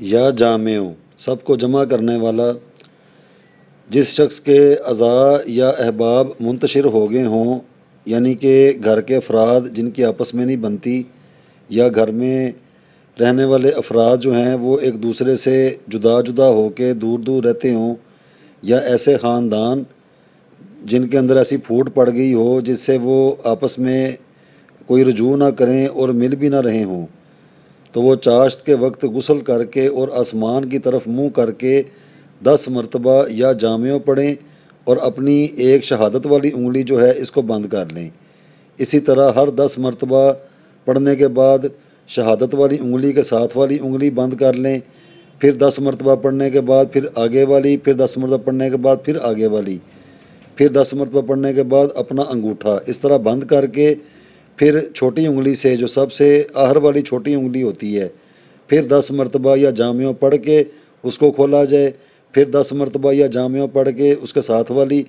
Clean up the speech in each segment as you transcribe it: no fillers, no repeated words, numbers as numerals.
یا جامع، سب کو جمع کرنے والا، جس شخص کے اعضاء یا احباب منتشر ہو گئے ہوں، یعنی کہ گھر کے افراد جن کی آپس میں نہیں بنتی، یا گھر میں رہنے والے افراد جو ہیں وہ ایک دوسرے سے جدا جدا ہو کے دور دور رہتے ہوں، یا ایسے خاندان جن کے اندر ایسی پھوٹ پڑ گئی ہو جس سے وہ آپس میں کوئی رجوع نہ کریں اور مل بھی نہ رہے ہوں، تو وہ چاشت کے وقت غسل کر کے اور آسمان کی طرف منہ کر کے 10 مرتبہ یا جامع پڑھیں اور اپنی ایک شہادت والی انگلی جو ہے اس کو بند کر لیں۔ اسی طرح ہر 10 مرتبہ پڑھنے کے بعد شہادت والی انگلی کے ساتھ والی انگلی بند کر لیں، پھر 10 مرتبہ پڑھنے کے بعد پھر آگے والی، پھر 10 مرتبہ پڑھنے کے بعد پھر آگے والی، پھر 10 مرتبہ پڑھنے کے بعد اپنا انگوٹھا اس طرح بند کر کے پھر چھوٹی انگلی سے جو سب سے آخر والی چھوٹی انگلی ہوتی ہے پھر 10 مرتبہ یا جامع پڑھ کے اس کو کھولا جائے، پھر 10 مرتبہ یا جامع پڑھ کے اس کے ساتھ والی،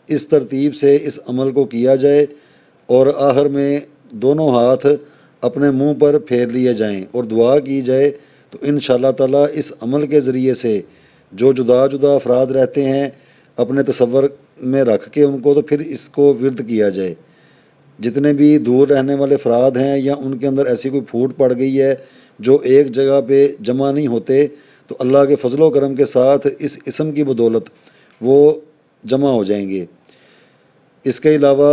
اس ترتیب سے اس عمل کو کیا جائے، اور آخر میں دونوں ہاتھ اپنے منہ پر پھیر لیے جائیں اور دعا کی جائے، تو انشاءاللہ تعالیٰ اس عمل کے ذریعے سے جو جدا جدا افراد رہتے ہیں اپنے تصور میں رکھ کے ان کو، تو پھر اس کو ورد کیا جائے۔ جتنے بھی دور رہنے والے افراد ہیں یا ان کے اندر ایسی کوئی پھوٹ پڑ گئی ہے جو ایک جگہ پہ جمع نہیں ہوتے، تو اللہ کے فضل و کرم کے ساتھ اس اسم کی بدولت وہ جمع ہو جائیں گے۔ اس کے علاوہ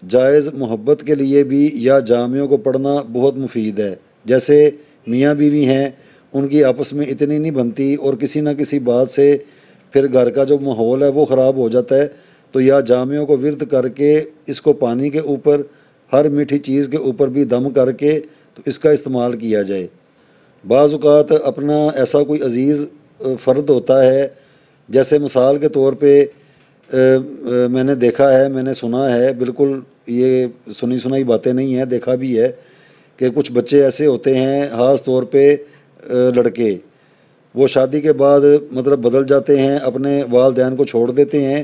جائز محبت کے لیے بھی یا جامعوں کو پڑھنا بہت مفید ہے۔ جیسے میاں بیوی ہیں، ان کی آپس میں اتنی نہیں بنتی اور کسی نہ کسی بات سے پھر گھر کا جو ماحول ہے وہ خراب ہو جاتا ہے، تو یا جامعوں کو ورد کر کے اس کو پانی کے اوپر، ہر میٹھی چیز کے اوپر بھی دم کر کے تو اس کا استعمال کیا جائے۔ بعض اوقات اپنا ایسا کوئی عزیز فرد ہوتا ہے، جیسے مثال کے طور پہ میں نے دیکھا ہے، میں نے سنا ہے، بالکل یہ سنی سنائی باتیں نہیں ہیں، دیکھا بھی ہے کہ کچھ بچے ایسے ہوتے ہیں، خاص طور پہ لڑکے، وہ شادی کے بعد مطلب بدل جاتے ہیں، اپنے والدین کو چھوڑ دیتے ہیں،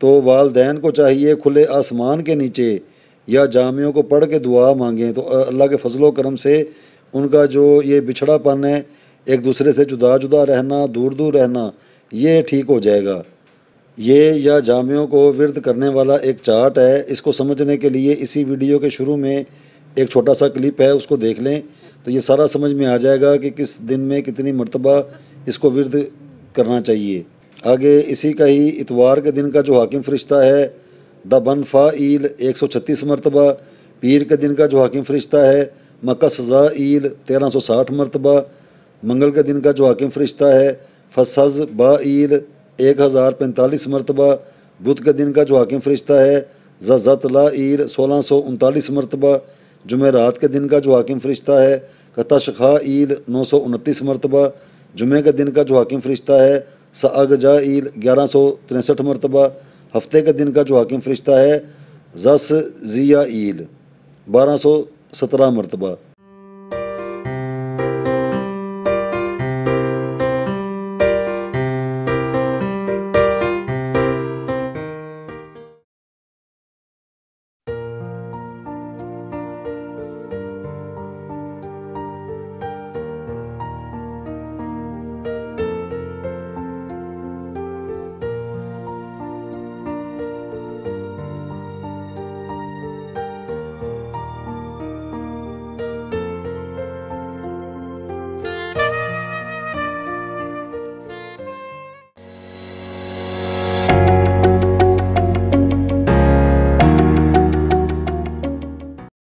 تو والدین کو چاہیے کھلے آسمان کے نیچے یا جامعوں کو پڑھ کے دعا مانگیں، تو اللہ کے فضل و کرم سے ان کا جو یہ بچھڑا پن ہے، ایک دوسرے سے جدا جدا رہنا، دور دور رہنا، یہ ٹھیک ہو جائے گا۔ یہ یا جامعوں کو ورد کرنے والا ایک چارٹ ہے، اس کو سمجھنے کے لیے اسی ویڈیو کے شروع میں ایک چھوٹا سا کلپ ہے، اس کو دیکھ لیں تو یہ سارا سمجھ میں آ جائے گا کہ کس دن میں کتنی مرتبہ اس کو ورد کرنا چاہیے۔ آگے اسی کا ہی اتوار کے دن کا جو حاکم فرشتہ ہے دبن فائل 136 مرتبہ، پیر کے دن کا جو حاکم فرشتہ ہے مکس زائل 1360 مرتبہ، منگل کے دن کا جو حاکم فرشتہ ہے فسز بائل 1045 مرتبہ، بدھ کے دن کا جو حاکم فرشتہ ہے ززت لائل 1639 مرتبہ، جمعرات کے دن کا جو حاکم فرشتہ ہے کتشخائل 929 مرتبہ، جمعے کے دن کا جو حاکم فرشتہ ہے سعگ جائل 1163 مرتبہ، ہفتے کے دن کا جو حاکم فرشتہ ہے زس زیائل 1217 مرتبہ۔